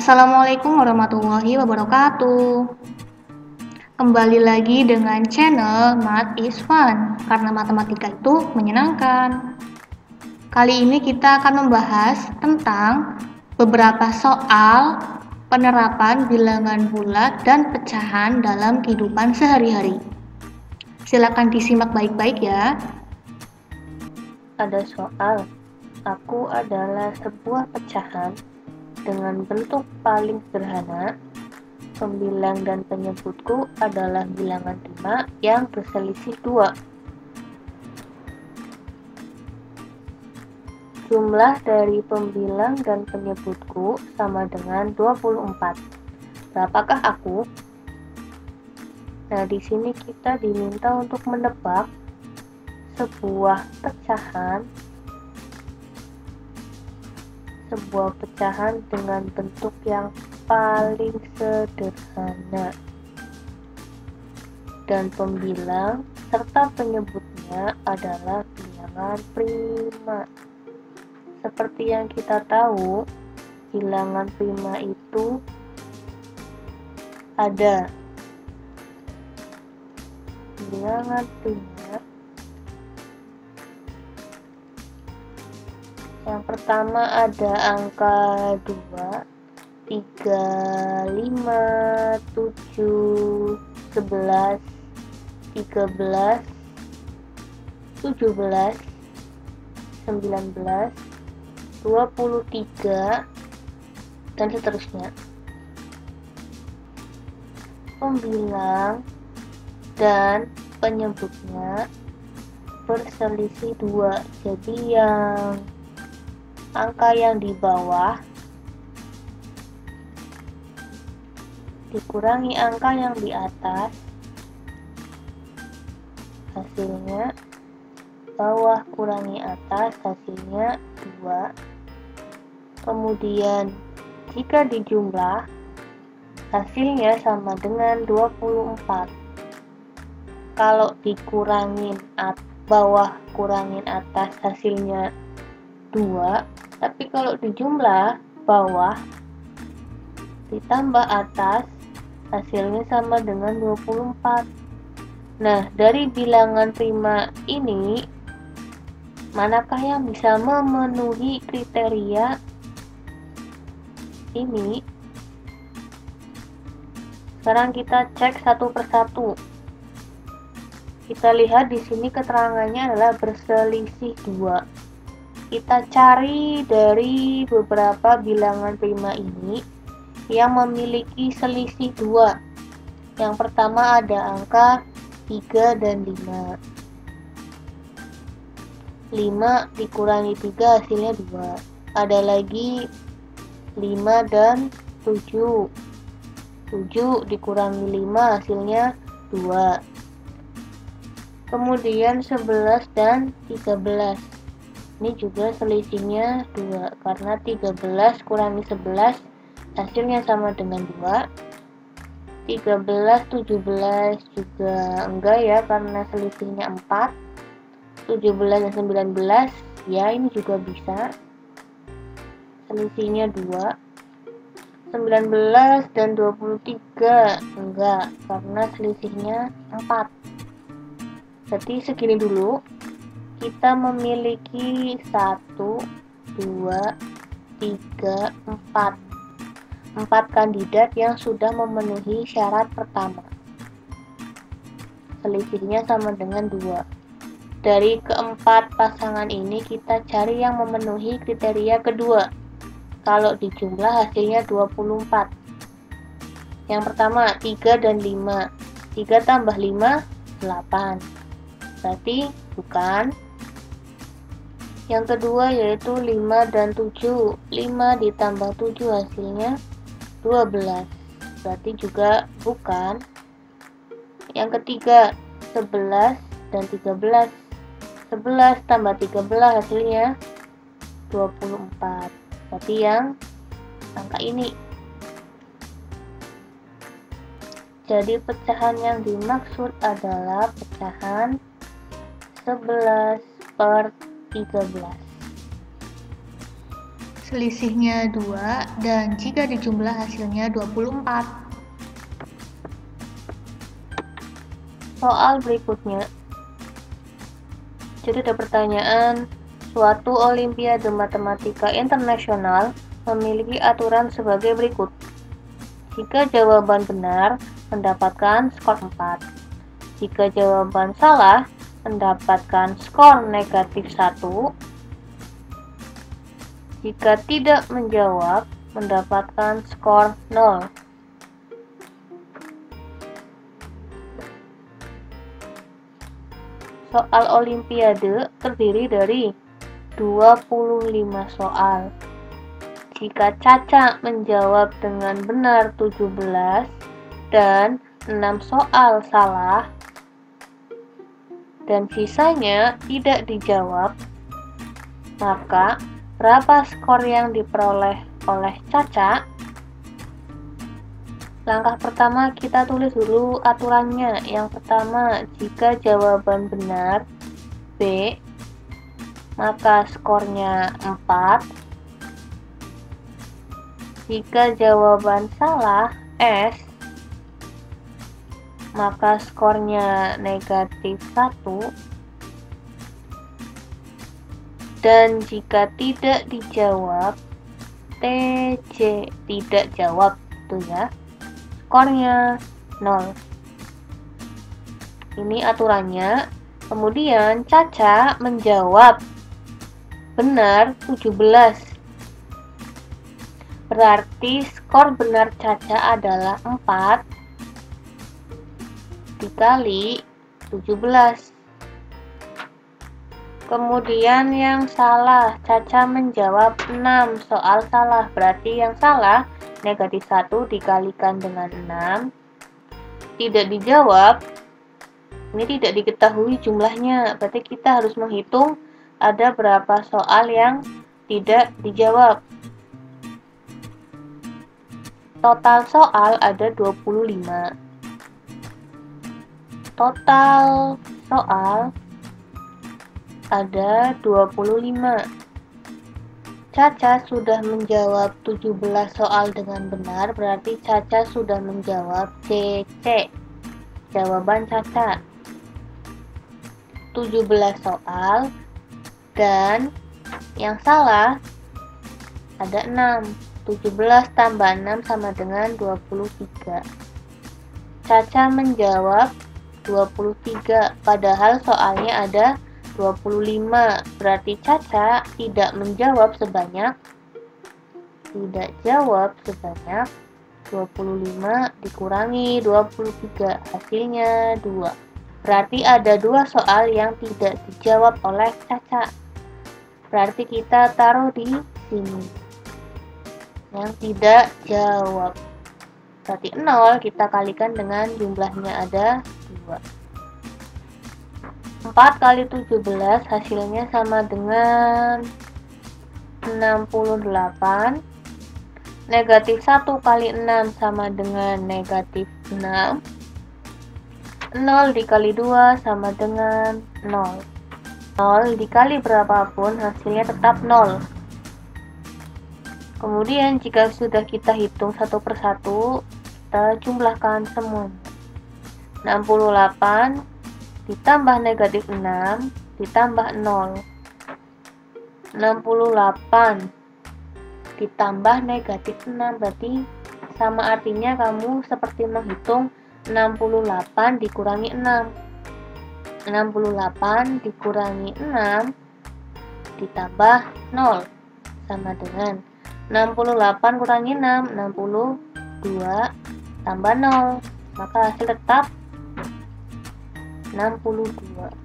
Assalamualaikum warahmatullahi wabarakatuh. Kembali lagi dengan channel Math is Fun, karena matematika itu menyenangkan. Kali ini kita akan membahas tentang beberapa soal penerapan bilangan bulat dan pecahan dalam kehidupan sehari-hari. Silakan disimak baik-baik ya. Ada soal, aku adalah sebuah pecahan dengan bentuk paling sederhana. Pembilang dan penyebutku adalah bilangan 5 yang berselisih 2. Jumlah dari pembilang dan penyebutku sama dengan 24. Berapakah aku? Nah, di sini kita diminta untuk menebak sebuah pecahan dengan bentuk yang paling sederhana, dan pembilang serta penyebutnya adalah bilangan prima. Seperti yang kita tahu, bilangan prima itu ada bilangan prima. Yang pertama ada angka 2, 3, 5, 7, 11, 13, 17, 19, 23, dan seterusnya. Pembilang dan penyebutnya berselisih 2. Jadi angka yang di bawah dikurangi angka yang di atas, hasilnya bawah kurangi atas, hasilnya 2. Kemudian jika dijumlah, hasilnya sama dengan 24. Kalau dikurangin bawah kurangin atas, hasilnya 2. Tapi kalau dijumlah bawah ditambah atas, hasilnya sama dengan 24. Nah, dari bilangan prima ini, manakah yang bisa memenuhi kriteria ini? Sekarang kita cek satu persatu. Kita lihat di sini keterangannya adalah berselisih 2. Kita cari dari beberapa bilangan prima ini yang memiliki selisih 2. Yang pertama ada angka 3 dan 5. 5 dikurangi 3 hasilnya 2. Ada lagi 5 dan 7. 7 dikurangi 5 hasilnya 2. Kemudian 11 dan 13. Ini juga selisihnya 2, karena 13 kurangi 11 hasilnya sama dengan 2. 13, 17 juga enggak ya, karena selisihnya 4. 17 dan 19, ya ini juga bisa, selisihnya 2. 19 dan 23 enggak, karena selisihnya 4. Jadi segini dulu. Kita memiliki 1, 2, 3, 4 kandidat yang sudah memenuhi syarat pertama. Selisihnya sama dengan 2. Dari keempat pasangan ini kita cari yang memenuhi kriteria kedua. Kalau dijumlah hasilnya 24. Yang pertama 3 dan 5. 3 tambah 5, 8. Berarti bukan. Yang kedua yaitu 5 dan 7. 5 ditambah 7 hasilnya 12. Berarti juga bukan. Yang ketiga 11 dan 13. 11 tambah 13 hasilnya 24. Berarti yang angka ini. Jadi pecahan yang dimaksud adalah pecahan 11/13. selisihnya 2, dan jika dijumlah hasilnya 24. Soal berikutnya. Jadi ada pertanyaan, suatu Olimpiade Matematika Internasional memiliki aturan sebagai berikut. Jika jawaban benar, mendapatkan skor 4. Jika jawaban salah, mendapatkan skor negatif 1. Jika tidak menjawab, mendapatkan skor 0. Soal Olimpiade terdiri dari 25 soal. Jika Caca menjawab dengan benar 17 dan 6 soal salah, dan sisanya tidak dijawab, maka berapa skor yang diperoleh oleh Caca? Langkah pertama kita tulis dulu aturannya. Yang pertama, jika jawaban benar B, maka skornya 4. Jika jawaban salah S, maka skornya negatif 1. Dan jika tidak dijawab, TJ tidak jawab, itu ya, skornya 0. Ini aturannya. Kemudian Caca menjawab benar 17. Berarti skor benar Caca adalah 4 dikali 17. Kemudian yang salah, Caca menjawab 6 soal salah. Berarti yang salah negatif 1 dikalikan dengan 6. Tidak dijawab, ini tidak diketahui jumlahnya. Berarti kita harus menghitung ada berapa soal yang tidak dijawab. Total soal ada 25. Total soal ada 25. Caca sudah menjawab 17 soal dengan benar, berarti Caca sudah menjawab CC. Jawaban Caca 17 soal, dan yang salah ada 6. 17 tambah 6 sama dengan 23. Caca menjawab 23, padahal soalnya ada 25. Berarti Caca tidak menjawab sebanyak, tidak jawab sebanyak 25 dikurangi 23, hasilnya 2. Berarti ada 2 soal yang tidak dijawab oleh Caca. Berarti kita taruh di sini yang tidak jawab. Berarti 0 kita kalikan dengan jumlahnya ada 2. 4 kali 17 hasilnya sama dengan 68. Negatif 1 kali 6 sama dengan negatif 6. 0 dikali 2 sama dengan 0. 0 dikali berapapun hasilnya tetap 0. Kemudian jika sudah kita hitung satu persatu, kita jumlahkan semuanya. 68 ditambah negatif 6 ditambah 0. 68 ditambah negatif 6 berarti sama, artinya kamu seperti menghitung 68 dikurangi 6. 68 dikurangi 6 ditambah 0 sama dengan 68 kurangi 6, 62 tambah 0, maka hasil tetap 62.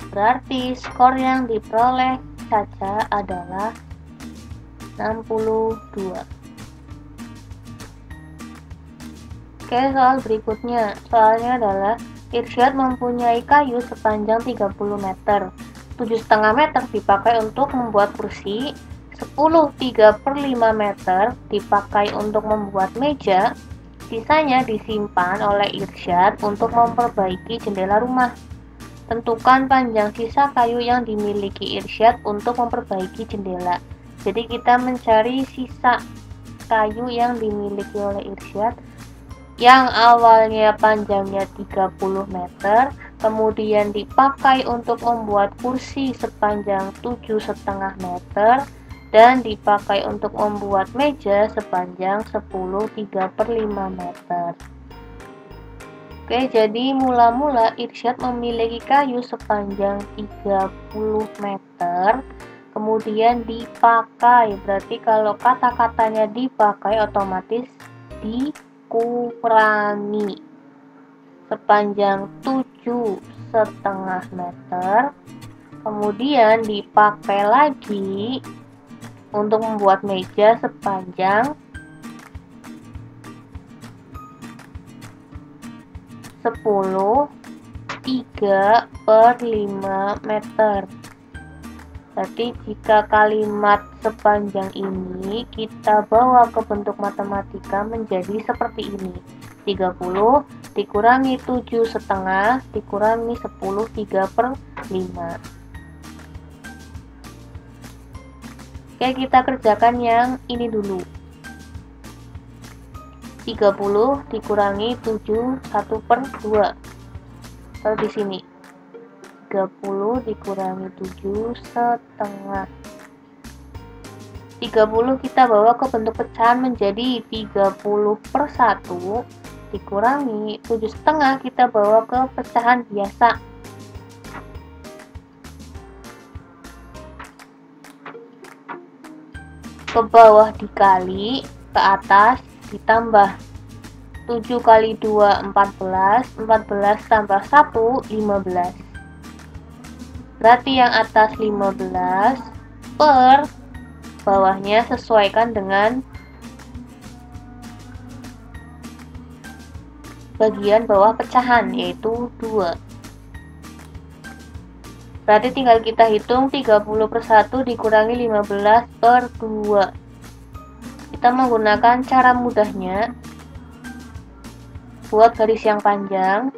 Berarti skor yang diperoleh Caca adalah 62. Oke, soal berikutnya. Soalnya adalah Irsyad mempunyai kayu sepanjang 30 meter. 7,5 meter dipakai untuk membuat kursi, 10 3/5 meter dipakai untuk membuat meja, sisanya disimpan oleh Irsyad untuk memperbaiki jendela rumah. Tentukan panjang sisa kayu yang dimiliki Irsyad untuk memperbaiki jendela. Jadi kita mencari sisa kayu yang dimiliki oleh Irsyad yang awalnya panjangnya 30 meter, kemudian dipakai untuk membuat kursi sepanjang 7,5 meter, dan dipakai untuk membuat meja sepanjang 10,3/5 meter. Oke, jadi mula-mula Irsyad memiliki kayu sepanjang 30 meter, kemudian dipakai. Berarti kalau kata-katanya dipakai otomatis dikurangi sepanjang 7,5 meter, kemudian dipakai lagi untuk membuat meja sepanjang 10,3/5 meter. Berarti jika kalimat sepanjang ini kita bawa ke bentuk matematika menjadi seperti ini. 30 dikurangi 7,5 dikurangi 10,3/5. Oke, kita kerjakan yang ini dulu. 30 dikurangi 7, 1/2. Taruh di sini. 30 dikurangi 7,5. 30 kita bawa ke bentuk pecahan menjadi 30/1 dikurangi 7,5 kita bawa ke pecahan biasa. Ke bawah dikali, ke atas ditambah. 7 kali 2 14, 14 tambah 1 15. Berarti yang atas 15 per bawahnya sesuaikan dengan bagian bawah pecahan, yaitu 2. Berarti tinggal kita hitung 30/1 dikurangi 15/2. Kita menggunakan cara mudahnya. Buat garis yang panjang.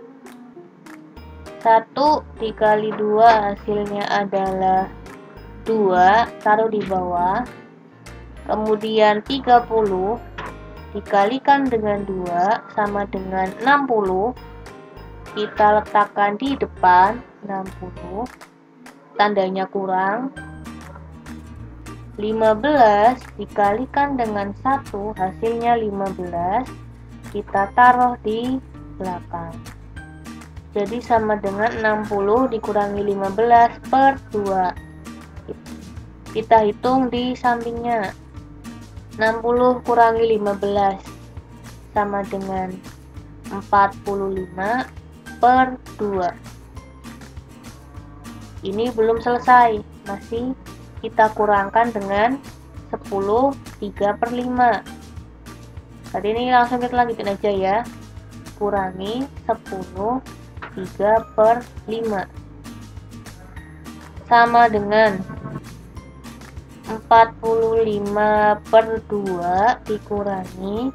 1 dikali 2 hasilnya adalah 2, taruh di bawah. Kemudian 30 dikalikan dengan 2 sama dengan 60. Kita letakkan di depan 60. Tandanya kurang. 15 dikalikan dengan 1 hasilnya 15. Kita taruh di belakang. Jadi sama dengan 60 dikurangi 15/2. Kita hitung di sampingnya. 60 kurangi 15 sama dengan 45/2. Ini belum selesai, masih kita kurangkan dengan 10/3/5. Tadi ini langsung kita lanjutin aja ya. Kurangi 10/3/5 sama dengan 45/2 dikurangi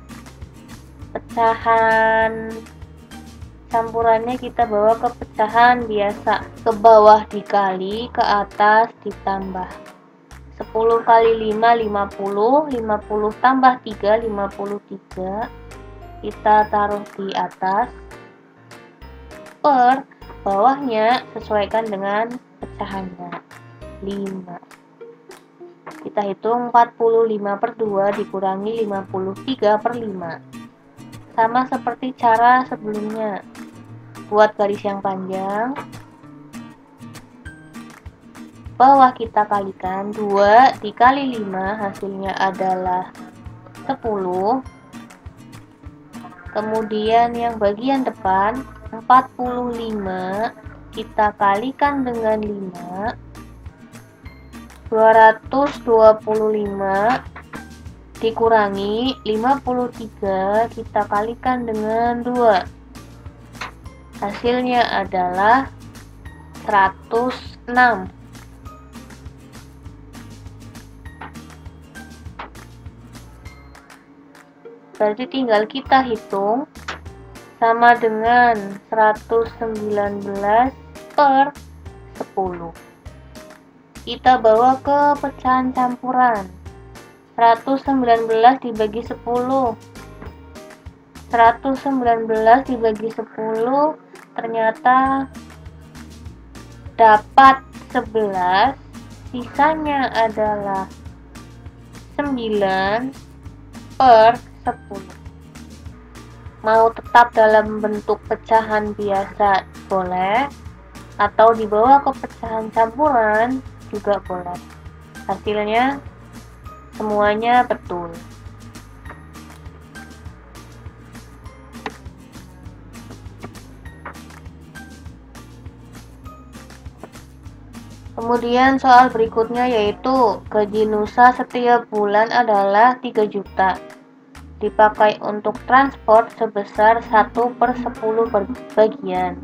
pecahan campurannya kita bawa ke pecahan biasa, ke bawah dikali, ke atas ditambah. 10 kali 5 50, 50 tambah 3 53. Kita taruh di atas. Per bawahnya sesuaikan dengan pecahannya 5. Kita hitung 45/2 dikurangi 53/5. Sama seperti cara sebelumnya. Buat garis yang panjang. Bawah kita kalikan 2 dikali 5 hasilnya adalah 10. Kemudian yang bagian depan 45 kita kalikan dengan 5. 225 dikurangi 53 kita kalikan dengan 2. Hasilnya adalah 106. Berarti tinggal kita hitung sama dengan 119/10. kita bawa ke pecahan campuran. 119 dibagi 10. 119 dibagi 10 ternyata dapat 11, sisanya adalah 9 per 10. Mau tetap dalam bentuk pecahan biasa boleh, atau dibawa ke pecahan campuran juga boleh. Hasilnya semuanya betul. Kemudian soal berikutnya yaitu gaji Nusa setiap bulan adalah 3 juta. Dipakai untuk transport sebesar 1/10 bagian.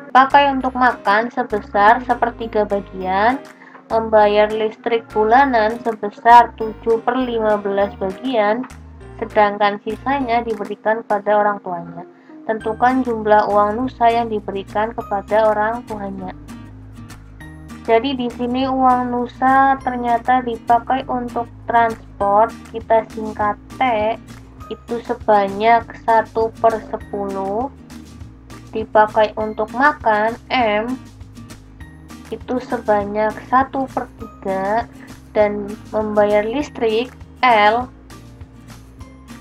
Pakai untuk makan sebesar 1/3 bagian. Membayar listrik bulanan sebesar 7/15 bagian. Sedangkan sisanya diberikan pada orang tuanya. Tentukan jumlah uang Nusa yang diberikan kepada orang tuanya. Jadi di sini uang Nusa ternyata dipakai untuk transport, kita singkat T, itu sebanyak 1/10. Dipakai untuk makan M, itu sebanyak 1/3, dan membayar listrik L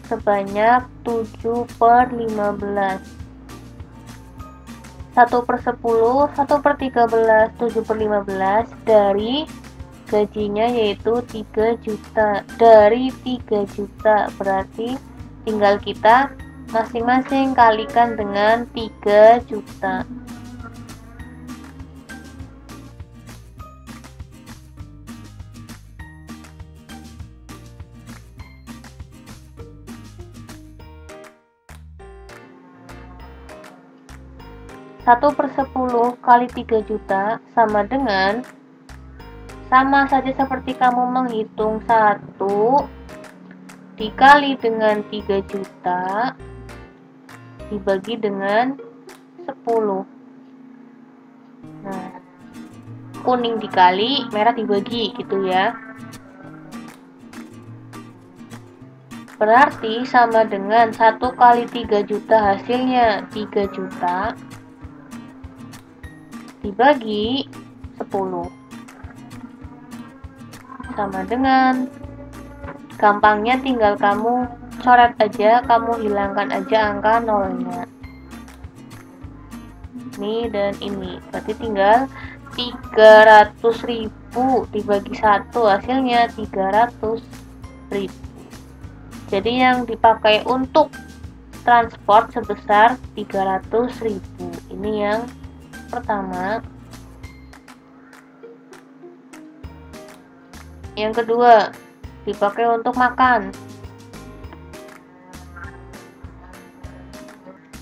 sebanyak 7/15. 1/10, 1/13, 7/15 dari gajinya yaitu 3 juta. Dari 3 juta berarti tinggal kita masing-masing kalikan dengan 3 juta. Satu per 10 kali 3 juta sama dengan, sama saja seperti kamu menghitung 1 dikali dengan 3 juta dibagi dengan 10. Nah, kuning dikali, merah dibagi gitu ya. Berarti sama dengan 1 kali 3 juta hasilnya 3 juta dibagi 10 sama dengan, gampangnya tinggal kamu coret aja, kamu hilangkan aja angka nolnya. Ini dan ini, berarti tinggal 300.000 dibagi 1 hasilnya 300.000. Jadi yang dipakai untuk transport sebesar 300.000. Ini yang pertama. Yang kedua, dipakai untuk makan.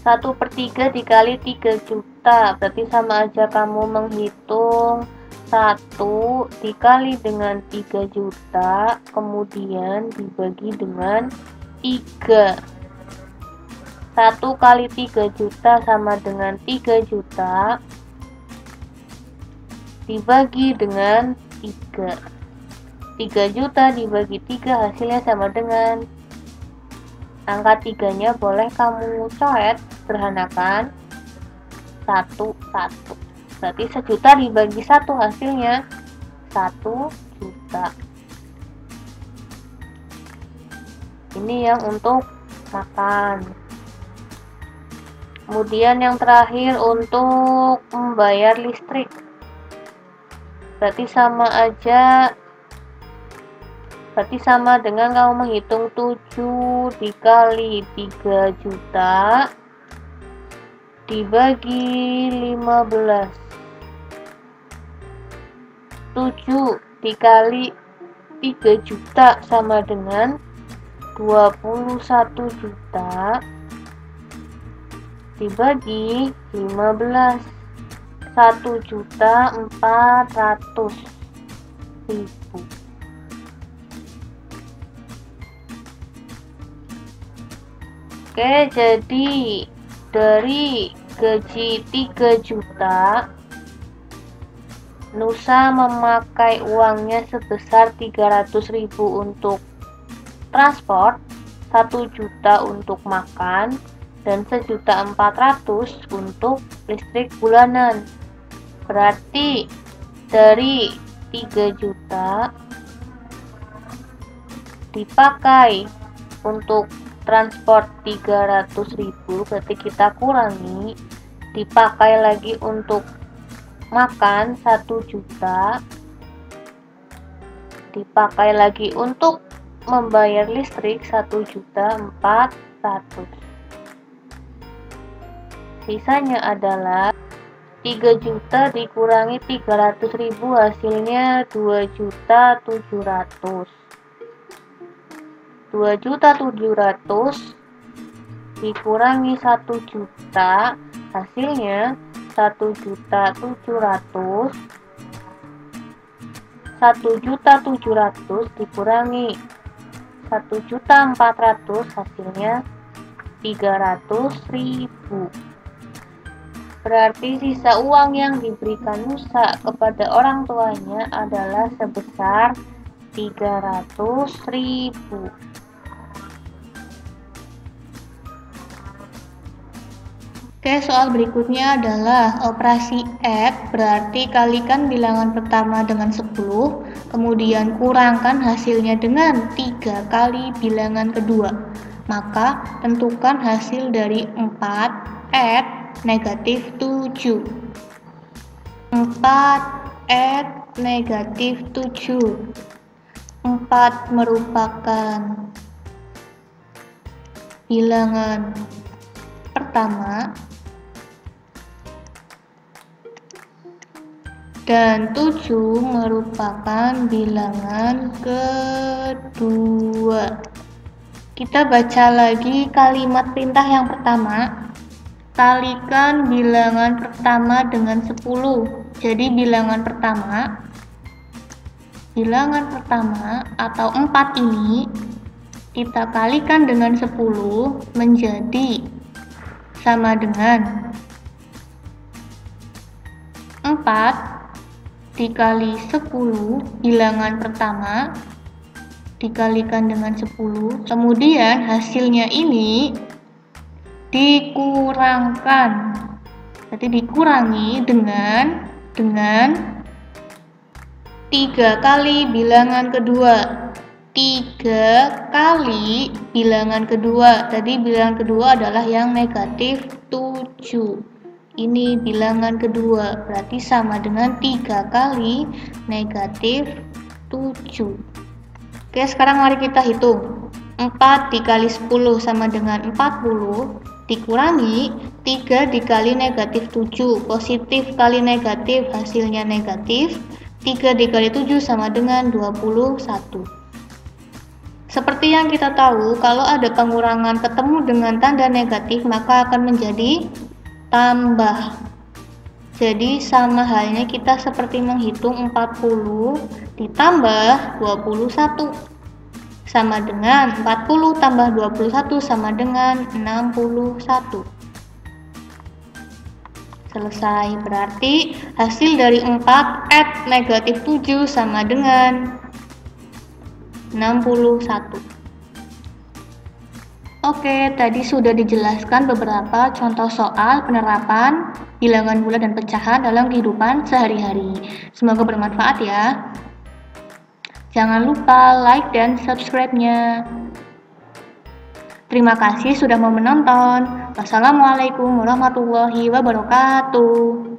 1/3 dikali 3 juta, berarti sama aja kamu menghitung 1 dikali dengan 3 juta, kemudian dibagi dengan 3. 1 kali 3 juta sama dengan 3 juta dibagi dengan 3. 3 juta dibagi 3 hasilnya sama dengan, angka 3-nya boleh kamu coret, sederhanakan 1, 1. Berarti 1 juta dibagi 1 hasilnya 1 juta. Ini yang untuk makan. Kemudian yang terakhir untuk membayar listrik. Berarti sama dengan kamu menghitung 7 dikali 3 juta dibagi 15. 7 dikali 3 juta sama dengan 21 juta dibagi 15. 1.400.000. Oke, jadi dari gaji 3 juta Nusa memakai uangnya sebesar 300.000 untuk transport, 1 juta untuk makan, dan 1.400.000 untuk listrik bulanan. Berarti dari 3 juta dipakai untuk transport 300.000, berarti kita kurangi, dipakai lagi untuk makan 1 juta, dipakai lagi untuk membayar listrik 1.400.000. Sisanya adalah 3 juta dikurangi 300.000, hasilnya 2.700.000. 2.700.000 dikurangi 1 juta, hasilnya 1.700.000. 1.700.000 dikurangi 1.400.000, hasilnya 300.000. Berarti sisa uang yang diberikan Nusa kepada orang tuanya adalah sebesar 300.000. Oke, soal berikutnya adalah operasi add, berarti kalikan bilangan pertama dengan 10, kemudian kurangkan hasilnya dengan 3 kali bilangan kedua. Maka tentukan hasil dari 4 add negatif 7. 4 add negatif 7. 4 merupakan bilangan pertama dan 7 merupakan bilangan kedua. Kita baca lagi kalimat perintah yang pertama. Kalikan bilangan pertama dengan 10. Jadi bilangan pertama atau 4 ini kita kalikan dengan 10 menjadi sama dengan 4 dikali 10 bilangan pertama dikalikan dengan 10, kemudian hasilnya ini dikurangkan, berarti dikurangi dengan 3 kali bilangan kedua. 3 kali bilangan kedua, tadi bilangan kedua adalah yang negatif 7, ini bilangan kedua, berarti sama dengan 3 kali negatif 7. Oke, sekarang mari kita hitung. 4 dikali 10 sama dengan 40, dikurangi 3 dikali negatif 7, positif kali negatif hasilnya negatif, 3 dikali 7 sama dengan 21. Seperti yang kita tahu, kalau ada pengurangan ketemu dengan tanda negatif maka akan menjadi tambah. Jadi sama halnya kita seperti menghitung 40 ditambah 21 sama dengan 40 tambah 21 sama dengan 61. Selesai, berarti hasil dari 4 add negatif 7 sama dengan 61. Oke, tadi sudah dijelaskan beberapa contoh soal penerapan bilangan bulat dan pecahan dalam kehidupan sehari-hari. Semoga bermanfaat ya. Jangan lupa like dan subscribe-nya. Terima kasih sudah mau menonton. Wassalamualaikum warahmatullahi wabarakatuh.